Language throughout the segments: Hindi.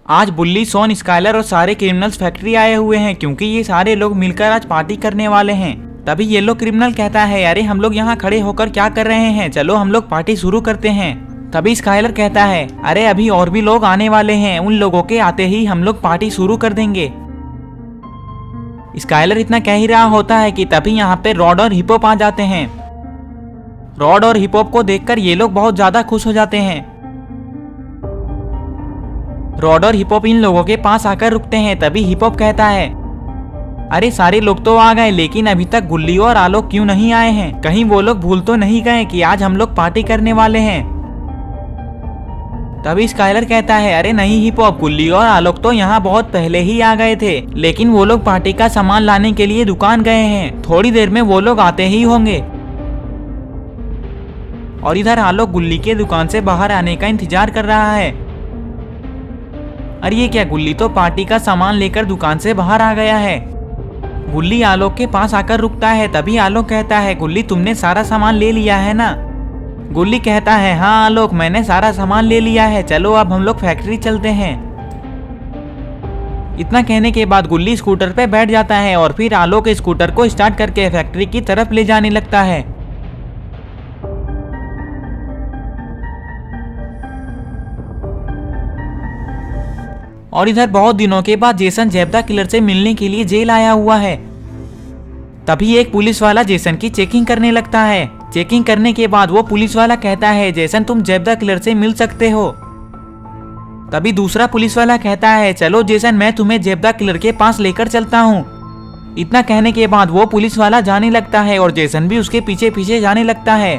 आज बुल्ली, शॉन, स्काइलर और सारे क्रिमिनल्स फैक्ट्री आए हुए हैं क्योंकि ये सारे लोग मिलकर आज पार्टी करने वाले हैं। तभी येलो क्रिमिनल कहता है, अरे हम लोग यहाँ खड़े होकर क्या कर रहे हैं, चलो हम लोग पार्टी शुरू करते हैं। तभी स्काइलर कहता है, अरे अभी और भी लोग आने वाले हैं, उन लोगों के आते ही हम लोग पार्टी शुरू कर देंगे। स्काइलर इतना कह ही रहा होता है कि तभी यहाँ पे रॉड और हिप हॉप आ जाते हैं। रॉड और हिप हॉप को देखकर ये लोग बहुत ज्यादा खुश हो जाते हैं। रॉड और हिप हॉप इन लोगों के पास आकर रुकते हैं। तभी हिप हॉप कहता है, अरे सारे लोग तो आ गए, लेकिन अभी तक गुल्ली और आलोक क्यों नहीं आए हैं? कहीं वो लोग भूल तो नहीं गए कि आज हम लोग पार्टी करने वाले हैं? तभी स्काइलर कहता है, अरे नहीं हिप हॉप, गुल्ली और आलोक तो यहाँ बहुत पहले ही आ गए थे, लेकिन वो लोग पार्टी का सामान लाने के लिए दुकान गए हैं, थोड़ी देर में वो लोग आते ही होंगे। और इधर आलोक गुल्ली के दुकान से बाहर आने का इंतजार कर रहा है। अरे ये क्या, गुल्ली तो पार्टी का सामान लेकर दुकान से बाहर आ गया है। गुल्ली आलोक के पास आकर रुकता है। तभी आलोक कहता है, गुल्ली तुमने सारा सामान ले लिया है ना? गुल्ली कहता है, हाँ आलोक, मैंने सारा सामान ले लिया है, चलो अब हम लोग फैक्ट्री चलते हैं। इतना कहने के बाद गुल्ली स्कूटर पे बैठ जाता है और फिर आलोक स्कूटर को स्टार्ट करके फैक्ट्री की तरफ ले जाने लगता है। और इधर बहुत दिनों के बाद जेसन जेब्दा किलर से मिलने के लिए जेल आया हुआ है। तभी एक पुलिस वाला जेसन की चेकिंग करने लगता है। चेकिंग करने के बाद वो पुलिस वाला कहता है, जेसन तुम जेब्दा किलर से मिल सकते हो। तभी दूसरा पुलिस वाला कहता है, चलो जेसन मैं तुम्हें जेब्दा किलर के पास लेकर चलता हूँ। इतना कहने के बाद वो पुलिस वाला जाने लगता है और जेसन भी उसके पीछे पीछे जाने लगता है।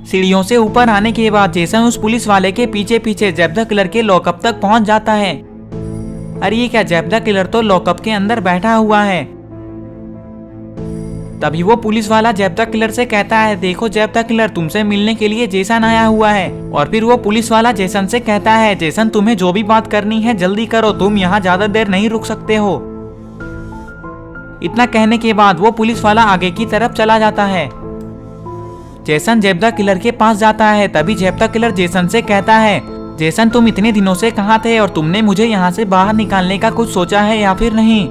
सीढ़ियों से ऊपर आने के बाद जेसन उस पुलिस वाले के पीछे पीछे जेब्दा किलर के लॉकअप तक पहुंच जाता है। अरे ये क्या, जेब्दा किलर तो लॉकअप के अंदर बैठा हुआ है। तभी वो पुलिस वाला जेब्दा किलर से कहता है, देखो जेब्दा किलर, तुमसे मिलने के लिए जेसन आया हुआ है। और फिर वो पुलिस वाला जेसन से कहता है, जेसन तुम्हें जो भी बात करनी है जल्दी करो, तुम यहाँ ज्यादा देर नहीं रुक सकते हो। इतना कहने के बाद वो पुलिस वाला आगे की तरफ चला जाता है। जेसन जेब्दा किलर के पास जाता है। तभी जेब्दा किलर जेसन से कहता है, जेसन तुम इतने दिनों से कहाँ थे और तुमने मुझे यहाँ से बाहर निकालने का कुछ सोचा है या फिर नहीं?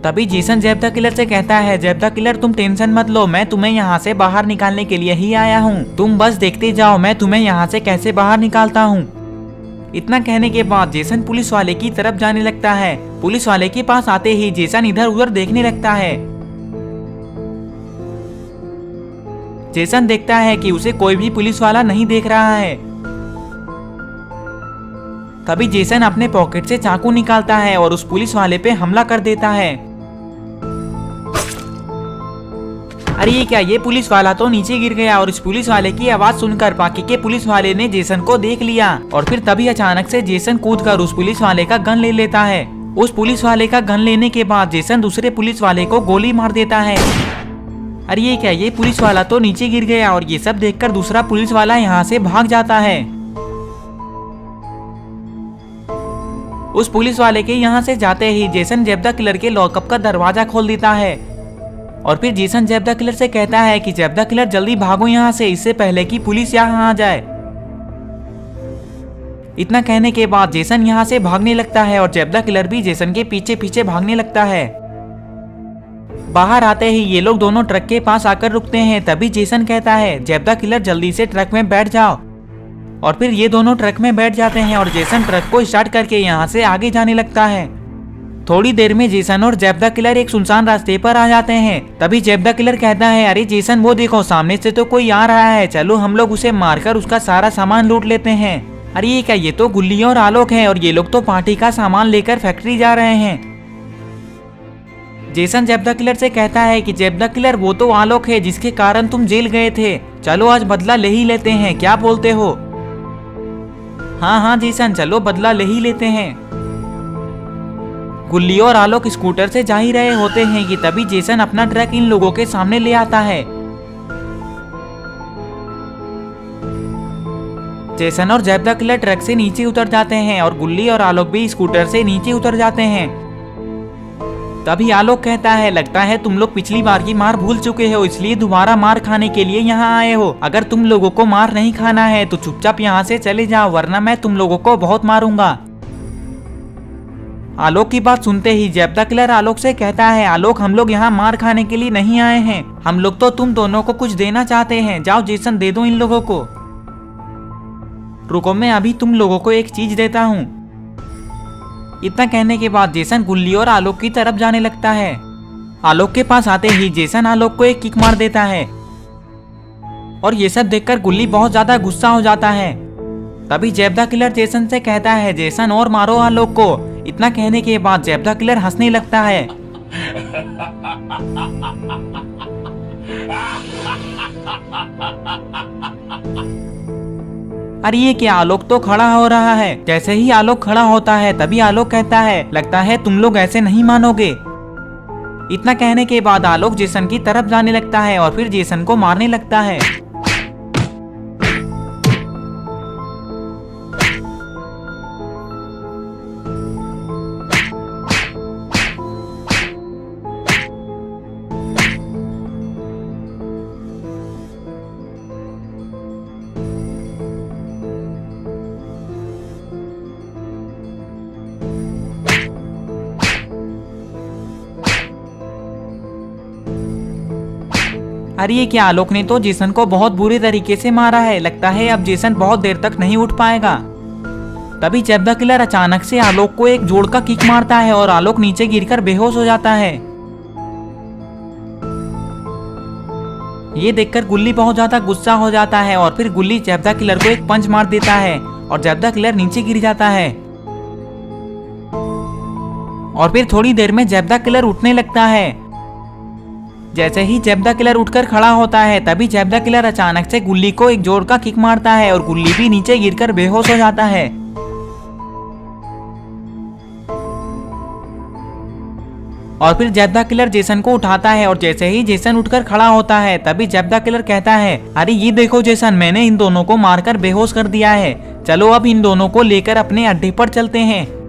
तभी जेसन जेब्दा किलर से कहता है, जेब्दा किलर तुम टेंशन मत लो, मैं तुम्हें यहाँ से बाहर निकालने के लिए ही आया हूँ, तुम बस देखते जाओ मैं तुम्हें यहाँ से कैसे बाहर निकालता हूँ। इतना कहने के बाद जेसन पुलिस वाले की तरफ जाने लगता है। पुलिस वाले के पास आते ही जेसन इधर उधर देखने लगता है। जेसन देखता है कि उसे कोई भी पुलिस वाला नहीं देख रहा है। तभी जेसन अपने पॉकेट से चाकू निकालता है और उस पुलिस वाले पे हमला कर देता है। अरे ये क्या, ये पुलिस वाला तो नीचे गिर गया और इस पुलिस वाले की आवाज सुनकर बाकी के पुलिस वाले ने जेसन को देख लिया और फिर तभी अचानक से जेसन कूदकर उस पुलिस वाले का गन ले लेता है। उस पुलिस वाले का गन लेने के बाद जेसन दूसरे पुलिस वाले को गोली मार देता है। अरे ये क्या, ये पुलिस वाला तो नीचे गिर गया और ये सब देखकर दूसरा पुलिस वाला यहाँ से भाग जाता है। उस पुलिस वाले के यहाँ से जाते ही जेसन जेब्दा किलर के लॉकअप का दरवाजा खोल देता है और फिर जेसन जेब्दा किलर से कहता है कि जेब्दा किलर जल्दी भागो यहाँ से, इससे पहले कि पुलिस यहाँ आ जाए। इतना कहने के बाद जेसन यहाँ से भागने लगता है और जेब्दा किलर भी जेसन के पीछे पीछे भागने लगता है। बाहर आते ही ये लोग दोनों ट्रक के पास आकर रुकते हैं। तभी जेसन कहता है, जेब्दा किलर जल्दी से ट्रक में बैठ जाओ। और फिर ये दोनों ट्रक में बैठ जाते हैं और जेसन ट्रक को स्टार्ट करके यहाँ से आगे जाने लगता है। थोड़ी देर में जेसन और जेब्दा किलर एक सुनसान रास्ते पर आ जाते हैं। तभी जेब्दा किलर कहता है, अरे जेसन वो देखो, सामने से तो कोई आ रहा है, चलो हम लोग उसे मारकर उसका सारा सामान लूट लेते हैं। अरे ये क्या, ये तो गुल्ली और आलोक है और ये लोग तो पार्टी का सामान लेकर फैक्ट्री जा रहे हैं। जेसन जेब्दा किलर से कहता है कि जेब्दा किलर वो तो आलोक है जिसके कारण तुम जेल गए थे, चलो आज बदला ले ही लेते हैं, क्या बोलते हो? हाँ हाँ जेसन, चलो बदला ले ही लेते हैं। गुल्ली और आलोक स्कूटर से जा ही रहे होते हैं कि तभी जेसन अपना ट्रक इन लोगों के सामने ले आता है। जेसन और जेब्दा किलर ट्रक से नीचे उतर जाते हैं और गुल्ली और आलोक भी स्कूटर से नीचे उतर जाते हैं। तभी आलोक कहता है, लगता है तुम लोग पिछली बार की मार भूल चुके हो, इसलिए दोबारा मार खाने के लिए यहाँ आए हो। अगर तुम लोगों को मार नहीं खाना है तो चुपचाप यहाँ से चले जाओ, वरना मैं तुम लोगों को बहुत मारूंगा। आलोक की बात सुनते ही जेब्दा किलर आलोक से कहता है, आलोक हम लोग यहाँ मार खाने के लिए नहीं आए हैं, हम लोग तो तुम दोनों को कुछ देना चाहते हैं। जाओ जेसन दे दो इन लोगों को। रुको मैं अभी तुम लोगों को एक चीज देता हूँ। इतना कहने के बाद जेसन गुल्ली और आलोक की तरफ जाने लगता है। आलोक के पास आते ही जेसन आलोक को एक किक मार देता है और ये सब देखकर गुल्ली बहुत ज्यादा गुस्सा हो जाता है। तभी जेब्दा किलर जेसन से कहता है, जेसन और मारो आलोक को। इतना कहने के बाद जेब्दा किलर हंसने लगता है। अरे ये क्या, आलोक तो खड़ा हो रहा है। जैसे ही आलोक खड़ा होता है तभी आलोक कहता है, लगता है तुम लोग ऐसे नहीं मानोगे। इतना कहने के बाद आलोक जेसन की तरफ जाने लगता है और फिर जेसन को मारने लगता है। अरे ये क्या, आलोक ने तो जेसन को बहुत बुरे तरीके से मारा है। लगता है अब जेसन बहुत देर तक नहीं उठ पाएगा। तभी जेब्दा किलर अचानक से आलोक को एक जोड़ का किक मारता है और आलोक नीचे गिरकर बेहोश हो जाता है। ये देखकर गुल्ली बहुत ज्यादा गुस्सा हो जाता है और फिर गुल्ली जेब्दा किलर को एक पंच मार देता है और जेब्दा किलर नीचे गिर जाता है। और फिर थोड़ी देर में जेब्दा किलर उठने लगता है। जैसे ही जेब्दा किलर उठकर खड़ा होता है तभी जेब्दा किलर अचानक से गुल्ली को एक जोर का किक मारता है और गुल्ली भी नीचे गिरकर बेहोश हो जाता है। और फिर जेब्दा किलर जेसन को उठाता है और जैसे ही जेसन उठकर खड़ा होता है तभी जेब्दा किलर कहता है, अरे ये देखो जेसन, मैंने इन दोनों को मारकर बेहोश कर दिया है। चलो अब इन दोनों को लेकर अपने अड्डे पर चलते हैं।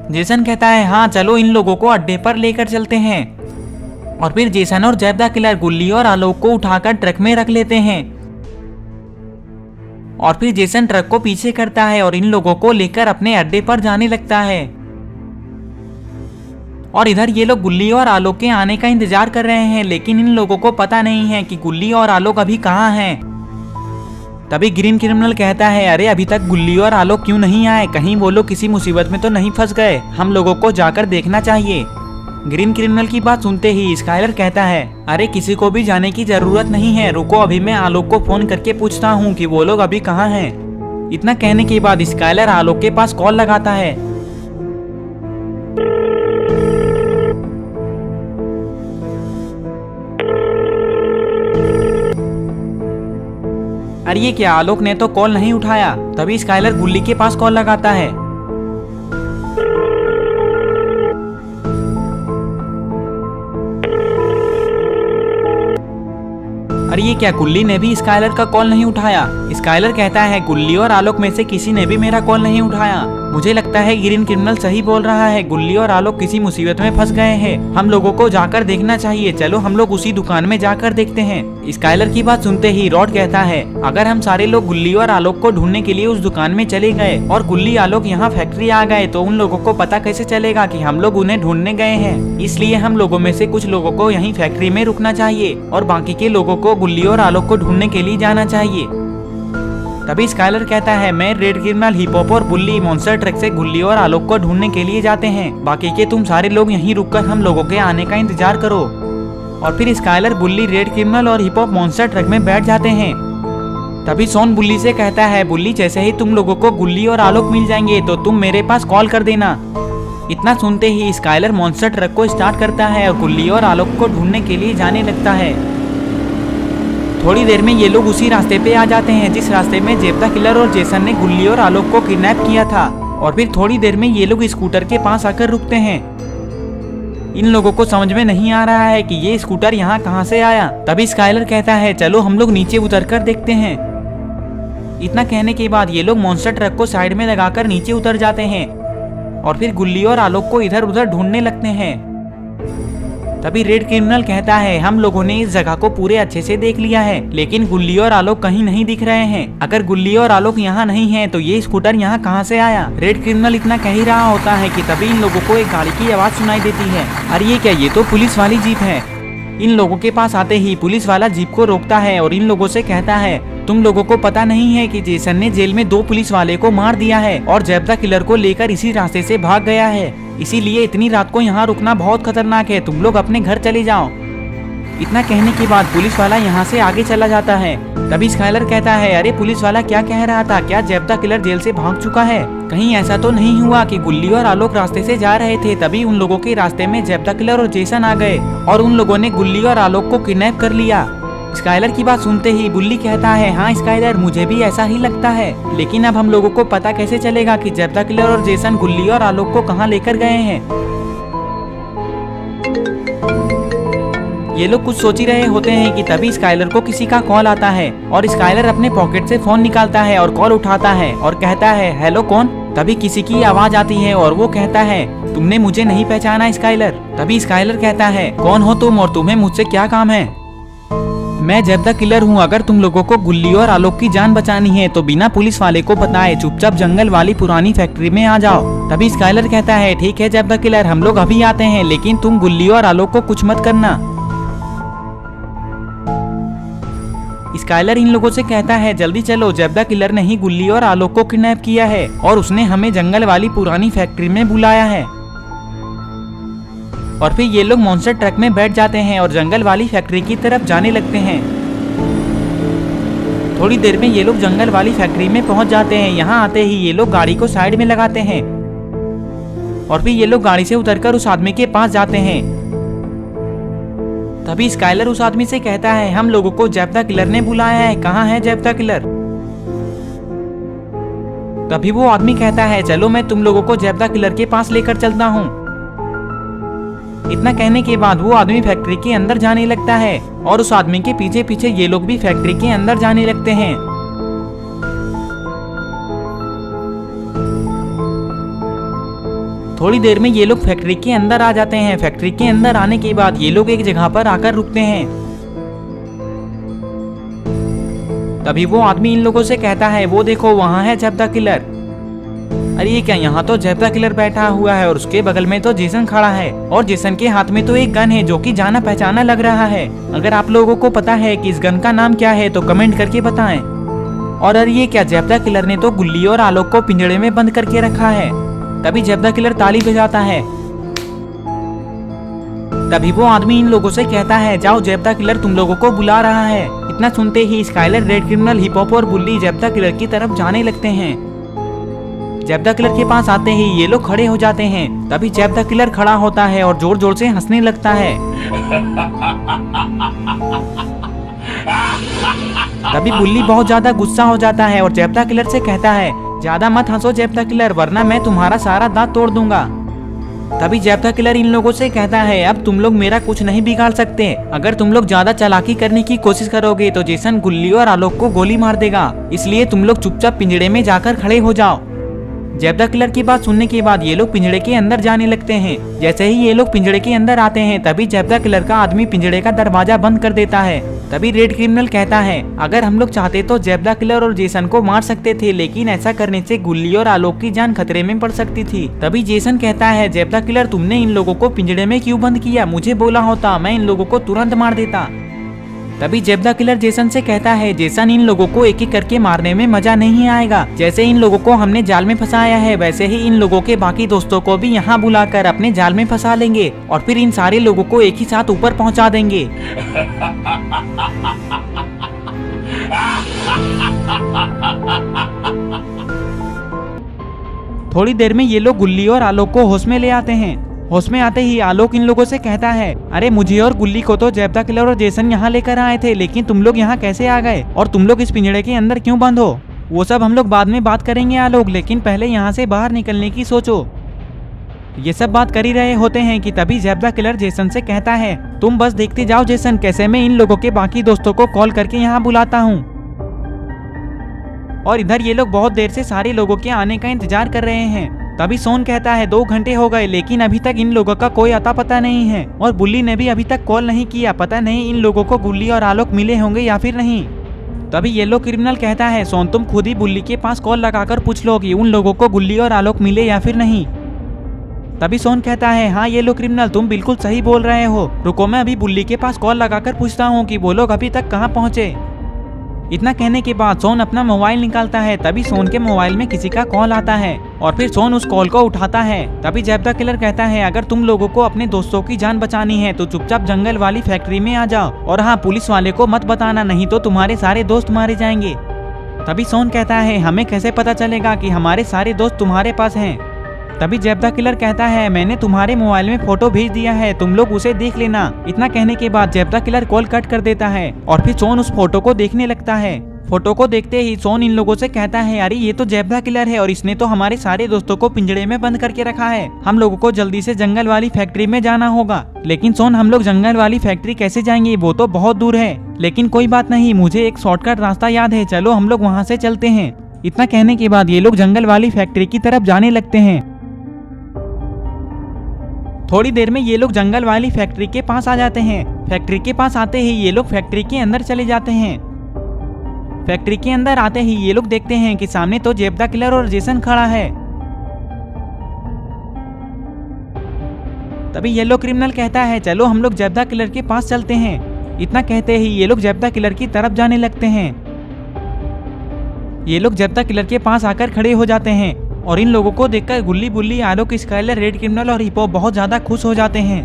जेसन कहता है, हाँ चलो इन लोगों को अड्डे पर लेकर चलते हैं। और फिर जेसन और जेब्दा किलर गुल्ली और आलोक को उठाकर ट्रक में रख लेते हैं। और फिर जेसन ट्रक को पीछे करता है और इन लोगों को लेकर अपने अड्डे पर जाने लगता है। और इधर ये लोग गुल्ली और आलोक के आने का इंतजार कर रहे हैं, लेकिन इन लोगों को पता नहीं है कि गुल्ली और आलोक अभी कहाँ हैं। तभी ग्रीन क्रिमिनल कहता है, अरे अभी तक गुल्ली और आलोक क्यों नहीं आए, कहीं वो लोग किसी मुसीबत में तो नहीं फंस गए, हम लोगों को जाकर देखना चाहिए। ग्रीन क्रिमिनल की बात सुनते ही स्काइलर कहता है, अरे किसी को भी जाने की जरूरत नहीं है, रुको अभी मैं आलोक को फोन करके पूछता हूँ कि वो लोग अभी कहाँ हैं। इतना कहने के बाद स्काइलर आलोक के पास कॉल लगाता है। अरे ये क्या, आलोक ने तो कॉल नहीं उठाया। तभी स्काइलर गुल्ली के पास कॉल लगाता है। अरे ये क्या, गुल्ली ने भी स्काइलर का कॉल नहीं उठाया। स्काइलर कहता है, गुल्ली और आलोक में से किसी ने भी मेरा कॉल नहीं उठाया। मुझे लगता है ग्रीन क्रिमिनल सही बोल रहा है, गुल्ली और आलोक किसी मुसीबत में फंस गए हैं, हम लोगों को जाकर देखना चाहिए। चलो हम लोग उसी दुकान में जाकर देखते हैं। स्काइलर की बात सुनते ही रॉड कहता है, अगर हम सारे लोग गुल्ली और आलोक को ढूंढने के लिए उस दुकान में चले गए और गुल्ली आलोक यहाँ फैक्ट्री आ गए तो उन लोगों को पता कैसे चलेगा कि हम लोग उन्हें ढूंढने गए हैं। इसलिए हम लोगों में से कुछ लोगों को यहीं फैक्ट्री में रुकना चाहिए और बाकी के लोगों को गुल्ली और आलोक को ढूंढने के लिए जाना चाहिए। तभी स्काइलर कहता है, मैं रेड क्रिमिनल, हिप हॉप और बुल्ली मॉन्स्टर ट्रक से गुल्ली और आलोक को ढूंढने के लिए जाते हैं, बाकी के तुम सारे लोग यहीं रुककर हम लोगों के आने का इंतजार करो। और फिर स्काइलर, बुल्ली, रेड क्रिमिनल और हिप हॉप मॉन्स्टर ट्रक में बैठ जाते हैं। तभी सोन बुल्ली से कहता है, बुल्ली जैसे ही तुम लोगों को गुल्ली और आलोक मिल जाएंगे तो तुम मेरे पास कॉल कर देना। इतना सुनते ही स्काइलर मॉन्स्टर ट्रक को स्टार्ट करता है और गुल्ली और आलोक को ढूंढने के लिए जाने लगता है। थोड़ी देर में ये लोग उसी रास्ते पे आ जाते हैं जिस रास्ते में जेब्दा किलर और जेसन ने गुल्ली और आलोक को किडनैप किया था। और फिर थोड़ी देर में ये लोग स्कूटर के पास आकर रुकते हैं। इन लोगों को समझ में नहीं आ रहा है कि ये स्कूटर यहाँ कहाँ से आया। तभी स्काइलर कहता है, चलो हम लोग नीचे उतरकर देखते हैं। इतना कहने के बाद ये लोग मॉन्स्टर ट्रक को साइड में लगाकर नीचे उतर जाते हैं और फिर गुल्ली और आलोक को इधर उधर ढूंढने लगते हैं। तभी रेड क्रिमिनल कहता है हम लोगों ने इस जगह को पूरे अच्छे से देख लिया है, लेकिन गुल्ली और आलोक कहीं नहीं दिख रहे हैं। अगर गुल्ली और आलोक यहाँ नहीं है तो ये स्कूटर यहाँ कहाँ से आया? रेड क्रिमिनल इतना कह ही रहा होता है कि तभी इन लोगों को एक गाड़ी की आवाज सुनाई देती है। अरे ये क्या, ये तो पुलिस वाली जीप है। इन लोगों के पास आते ही पुलिस वाला जीप को रोकता है और इन लोगों से कहता है तुम लोगों को पता नहीं है कि जेसन ने जेल में 2 पुलिस वाले को मार दिया है और जेब्दा किलर को लेकर इसी रास्ते से भाग गया है, इसीलिए इतनी रात को यहाँ रुकना बहुत खतरनाक है, तुम लोग अपने घर चले जाओ। इतना कहने के बाद पुलिस वाला यहाँ से आगे चला जाता है। तभी स्काइलर कहता है अरे पुलिस वाला क्या कह रहा था, क्या जेब्दा किलर जेल से भाग चुका है? कहीं ऐसा तो नहीं हुआ कि गुल्ली और आलोक रास्ते से जा रहे थे, तभी उन लोगों के रास्ते में जेब्दा किलर और जेसन आ गए और उन लोगों ने गुल्ली और आलोक को किडनैप कर लिया। स्काइलर की बात सुनते ही बुल्ली कहता है हाँ स्काइलर, मुझे भी ऐसा ही लगता है, लेकिन अब हम लोगों को पता कैसे चलेगा कि जेब्दा किलर और जेसन गुल्ली और आलोक को कहाँ लेकर गए हैं? ये लोग कुछ सोच ही रहे होते हैं कि तभी स्काइलर को किसी का कॉल आता है और स्काइलर अपने पॉकेट से फोन निकालता है और कॉल उठाता है और कहता है हेलो कौन? तभी किसी की आवाज आती है और वो कहता है तुमने मुझे नहीं पहचाना स्काइलर? तभी स्काइलर कहता है कौन हो तुम और तुम्हें मुझसे क्या काम है? मैं जेब्दा किलर हूँ, अगर तुम लोगों को गुल्ली और आलोक की जान बचानी है तो बिना पुलिस वाले को बताए चुपचाप जंगल वाली पुरानी फैक्ट्री में आ जाओ। तभी स्काइलर कहता है ठीक है जेब्दा किलर, हम लोग अभी आते हैं, लेकिन तुम गुल्ली और आलोक को कुछ मत करना। स्काइलर इन लोगों से कहता है जल्दी चलो, जेब्दा किलर ने ही गुल्ली और आलोक को किडनैप किया है और उसने हमें जंगल वाली पुरानी फैक्ट्री में बुलाया है। और फिर ये लोग मॉन्स्टर ट्रक में बैठ जाते हैं और जंगल वाली फैक्ट्री की तरफ जाने लगते हैं। थोड़ी देर में ये लोग जंगल वाली फैक्ट्री में पहुंच जाते हैं। यहाँ आते ही ये लोग गाड़ी को साइड में लगाते हैं और फिर ये लोग गाड़ी से उतरकर उस आदमी के पास जाते हैं। तभी स्काइलर उस आदमी से कहता है हम लोगों को जेब्दा किलर ने बुलाया है, कहाँ है जेब्दा किलर? तभी वो आदमी कहता है चलो मैं तुम लोगों को जेब्दा किलर के पास लेकर चलता हूँ। इतना कहने के बाद वो आदमी फैक्ट्री के अंदर जाने लगता है और उस आदमी के पीछे पीछे ये लोग भी फैक्ट्री के अंदर जाने लगते हैं। थोड़ी देर में ये लोग फैक्ट्री के अंदर आ जाते हैं। फैक्ट्री के अंदर आने के बाद ये लोग एक जगह पर आकर रुकते हैं। तभी वो आदमी इन लोगों से कहता है वो देखो वहाँ है जेब्दा किलर। अरे ये क्या, यहाँ तो जेब्दा किलर बैठा हुआ है और उसके बगल में तो जेसन खड़ा है और जेसन के हाथ में तो एक गन है जो कि जाना पहचाना लग रहा है। अगर आप लोगों को पता है कि इस गन का नाम क्या है तो कमेंट करके बताएं। और अरे ये क्या, जेब्दा किलर ने तो गुल्ली और आलोक को पिंजड़े में बंद करके रखा है। तभी जेब्दा किलर ताली बजाता है। तभी वो आदमी इन लोगों से कहता है जाओ जेब्दा किलर तुम लोगों को बुला रहा है। इतना सुनते ही Skyler, red criminal, hip hop और बुल्ली जेब्दा किलर की तरफ जाने लगते हैं। जेब्दा किलर के पास आते ही ये लोग खड़े हो जाते हैं। तभी जेब्दा किलर खड़ा होता है और जोर जोर से हंसने लगता है। तभी बुल्ली बहुत ज्यादा गुस्सा हो जाता है और जेब्दा किलर से कहता है ज्यादा मत हंसो जेब्दा किलर, वरना मैं तुम्हारा सारा दांत तोड़ दूंगा। तभी जेब्दा किलर इन लोगों से कहता है अब तुम लोग मेरा कुछ नहीं बिगाड़ सकते। अगर तुम लोग ज्यादा चालाकी करने की कोशिश करोगे तो जेसन गुल्ली और आलोक को गोली मार देगा, इसलिए तुम लोग चुपचाप पिंजड़े में जाकर खड़े हो जाओ। जेब्दा किलर की बात सुनने के बाद ये लोग पिंजड़े के अंदर जाने लगते हैं। जैसे ही ये लोग पिंजड़े के अंदर आते हैं तभी जेब्दा किलर का आदमी पिंजड़े का दरवाजा बंद कर देता है। तभी रेड क्रिमिनल कहता है अगर हम लोग चाहते तो जेब्दा किलर और जेसन को मार सकते थे, लेकिन ऐसा करने से गुल्ली और आलोक की जान खतरे में पड़ सकती थी। तभी जेसन कहता है जेब्दा किलर तुमने इन लोगों को पिंजड़े में क्यों बंद किया? मुझे बोला होता, मैं इन लोगों को तुरंत मार देता। तभी जेब्दा किलर जेसन से कहता है जेसन इन लोगों को एक एक करके मारने में मजा नहीं आएगा। जैसे इन लोगों को हमने जाल में फंसाया है वैसे ही इन लोगों के बाकी दोस्तों को भी यहाँ बुलाकर अपने जाल में फंसा लेंगे और फिर इन सारे लोगों को एक ही साथ ऊपर पहुँचा देंगे। थोड़ी देर में ये लोग गुल्ली और आलोक को होश में ले आते हैं। होश में आते ही आलोक इन लोगों से कहता है अरे मुझे और गुल्ली को तो जेब्दा किलर और जेसन यहाँ लेकर आए थे, लेकिन तुम लोग यहाँ कैसे आ गए और तुम लोग इस पिंजड़े के अंदर क्यों बंद हो? वो सब हम लोग बाद में बात करेंगे आलोक, लेकिन पहले यहाँ से बाहर निकलने की सोचो। ये सब बात कर ही रहे होते हैं कि तभी जेब्दा किलर जेसन से कहता है तुम बस देखते जाओ जेसन, कैसे मैं इन लोगों के बाकी दोस्तों को कॉल करके यहाँ बुलाता हूँ। और इधर ये लोग बहुत देर से सारे लोगों के आने का इंतजार कर रहे हैं। तभी सोन कहता है 2 घंटे हो गए लेकिन अभी तक इन लोगों का कोई अता पता नहीं है और बुल्ली ने भी अभी तक कॉल नहीं किया। पता नहीं इन लोगों को गुल्ली और आलोक मिले होंगे या फिर नहीं। तभी येलो क्रिमिनल कहता है सोन तुम खुद ही बुल्ली के पास कॉल लगाकर पूछ लो कि उन लोगों को गुल्ली और आलोक मिले या फिर नहीं। तभी सोन कहता है हाँ येलो क्रिमिनल तुम बिल्कुल सही बोल रहे हो, रुको मैं अभी बुल्ली के पास कॉल लगाकर पूछता हूँ कि वो लोग अभी तक कहाँ पहुँचे। इतना कहने के बाद सोन अपना मोबाइल निकालता है। तभी सोन के मोबाइल में किसी का कॉल आता है और फिर सोन उस कॉल को उठाता है। तभी जैब द किलर कहता है अगर तुम लोगों को अपने दोस्तों की जान बचानी है तो चुपचाप जंगल वाली फैक्ट्री में आ जाओ और हाँ पुलिस वाले को मत बताना नहीं तो तुम्हारे सारे दोस्त मारे जाएंगे। तभी सोन कहता है हमें कैसे पता चलेगा कि हमारे सारे दोस्त तुम्हारे पास हैं। तभी जैब द किलर कहता है मैंने तुम्हारे मोबाइल में फोटो भेज दिया है, तुम लोग उसे देख लेना। इतना कहने के बाद जैब द किलर कॉल कट कर देता है और फिर सोन उस फोटो को देखने लगता है। फोटो को देखते ही सोन इन लोगों से कहता है अरे ये तो जैब द किलर है और इसने तो हमारे सारे दोस्तों को पिंजड़े में बंद करके रखा है, हम लोगों को जल्दी से जंगल वाली फैक्ट्री में जाना होगा। लेकिन सोन हम लोग जंगल वाली फैक्ट्री कैसे जाएंगे, वो तो बहुत दूर है। लेकिन कोई बात नहीं, मुझे एक शॉर्टकट रास्ता याद है, चलो हम लोग वहाँ से चलते हैं। इतना कहने के बाद ये लोग जंगल वाली फैक्ट्री की तरफ जाने लगते हैं। थोड़ी देर में ये लोग जंगल वाली फैक्ट्री के पास आ जाते हैं। फैक्ट्री के पास आते ही ये लोग फैक्ट्री के अंदर चले जाते हैं। फैक्ट्री के अंदर आते ही ये लोग देखते हैं कि सामने तो जैब द किलर और जेसन खड़ा है। तभी येलो क्रिमिनल कहता है चलो हम लोग जैब द किलर के पास चलते हैं। इतना कहते ही ये लोग जैब द किलर की तरफ जाने लगते हैं। ये लोग जैब द किलर के पास आकर खड़े हो जाते हैं और इन लोगों को देखकर Gulli, Bulli, Alok, Skylar, red criminal और हिपो बहुत ज्यादा खुश हो जाते हैं।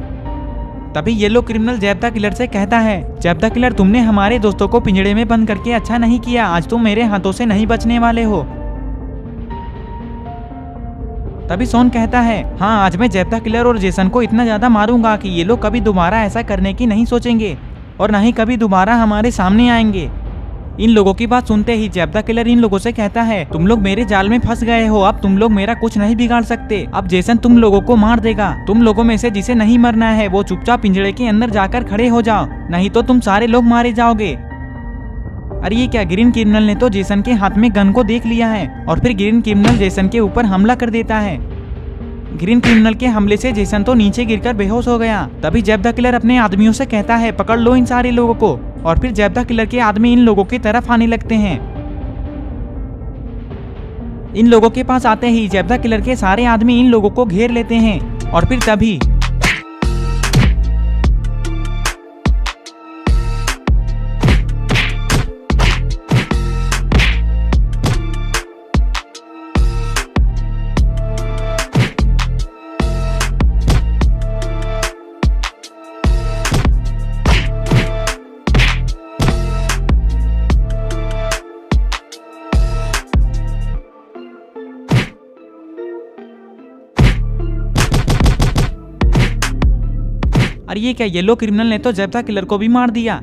तभी yellow criminal Jab the killer से कहता है जैब द किलर तुमने हमारे दोस्तों को पिंजड़े में बंद करके अच्छा नहीं किया, आज तुम मेरे हाथों से नहीं बचने वाले हो। तभी सोन कहता है हाँ आज मैं जैब द किलर और जेसन को इतना ज्यादा मारूंगा कि ये लोग कभी दोबारा ऐसा करने की नहीं सोचेंगे और न ही कभी दोबारा हमारे सामने आएंगे। इन लोगों की बात सुनते ही जैब द किलर इन लोगों से कहता है तुम लोग मेरे जाल में फंस गए हो, अब तुम लोग मेरा कुछ नहीं बिगाड़ सकते। अब जेसन तुम लोगों को मार देगा। तुम लोगों में से जिसे नहीं मरना है वो चुपचाप पिंजड़े के अंदर जाकर खड़े हो जाओ, नहीं तो तुम सारे लोग मारे जाओगे। अरे ये क्या, ग्रीन क्रिमिनल ने तो जेसन के हाथ में गन को देख लिया है और फिर ग्रीन क्रिमिनल जेसन के ऊपर हमला कर देता है। ग्रीन क्रिमिनल के हमले से जेसन तो नीचे गिरकर बेहोश हो गया। तभी जैब द किलर अपने आदमियों से कहता है पकड़ लो इन सारे लोगों को और फिर जैब द किलर के आदमी इन लोगों की तरफ आने लगते हैं। इन लोगों के पास आते ही जैब द किलर के सारे आदमी इन लोगों को घेर लेते हैं और फिर तभी अरे ये क्या, येलो क्रिमिनल ने तो जैब द किलर को भी मार दिया।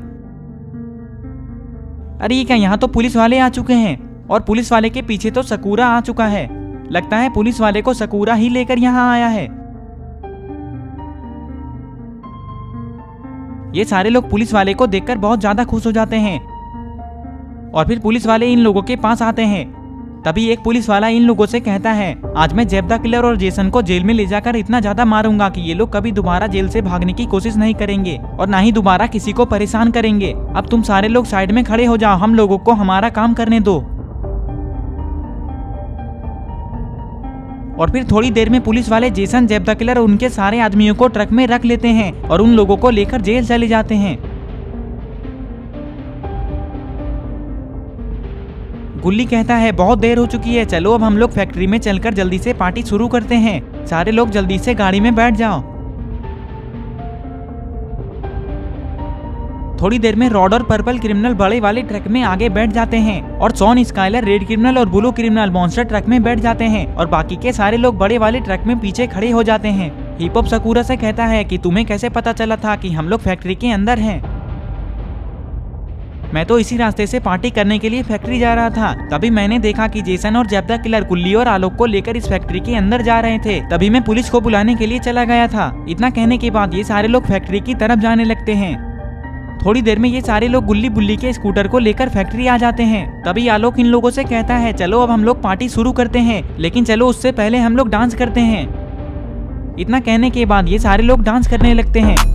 अरे ये क्या, यहाँ तो पुलिस वाले आ चुके हैं और पुलिस वाले के पीछे तो सकूरा आ चुका है। लगता है पुलिस वाले को सकूरा ही लेकर यहाँ आया है। ये सारे लोग पुलिस वाले को देखकर बहुत ज्यादा खुश हो जाते हैं और फिर पुलिस वाले इन लोगों के पास आते हैं। तभी एक पुलिस वाला इन लोगों से कहता है आज मैं जैब द किलर और जेसन को जेल में ले जाकर इतना ज्यादा मारूंगा कि ये लोग कभी दोबारा जेल से भागने की कोशिश नहीं करेंगे और ना ही दोबारा किसी को परेशान करेंगे। अब तुम सारे लोग साइड में खड़े हो जाओ, हम लोगों को हमारा काम करने दो। और फिर थोड़ी देर में पुलिस वाले जेसन, जैब द किलर और उनके सारे आदमियों को ट्रक में रख लेते हैं और उन लोगों को लेकर जेल चले जाते हैं। गुल्ली कहता है बहुत देर हो चुकी है, चलो अब हम लोग फैक्ट्री में चलकर जल्दी से पार्टी शुरू करते हैं। सारे लोग जल्दी से गाड़ी में बैठ जाओ। थोड़ी देर में रॉड और पर्पल क्रिमिनल बड़े वाले ट्रक में आगे बैठ जाते हैं और सोन, स्काइलर, रेड क्रिमिनल और ब्लू क्रिमिनल मॉन्स्टर ट्रक में बैठ जाते हैं और बाकी के सारे लोग बड़े वाले ट्रक में पीछे खड़े हो जाते हैं। हिप हॉप सकूरा से कहता है कि तुम्हें कैसे पता चला था कि हम लोग फैक्ट्री के अंदर हैं? मैं तो इसी रास्ते से पार्टी करने के लिए फैक्ट्री जा रहा था, तभी मैंने देखा कि जेसन और जैब द किलर गुल्ली और आलोक को लेकर इस फैक्ट्री के अंदर जा रहे थे, तभी मैं पुलिस को बुलाने के लिए चला गया था। इतना कहने के बाद ये सारे लोग फैक्ट्री की तरफ जाने लगते हैं। थोड़ी देर में ये सारे लोग गुल्ली बुल्ली के स्कूटर को लेकर फैक्ट्री आ जाते हैं। तभी आलोक इन लोगों से कहता है चलो अब हम लोग पार्टी शुरू करते हैं, लेकिन चलो उससे पहले हम लोग डांस करते हैं। इतना कहने के बाद ये सारे लोग डांस करने लगते हैं।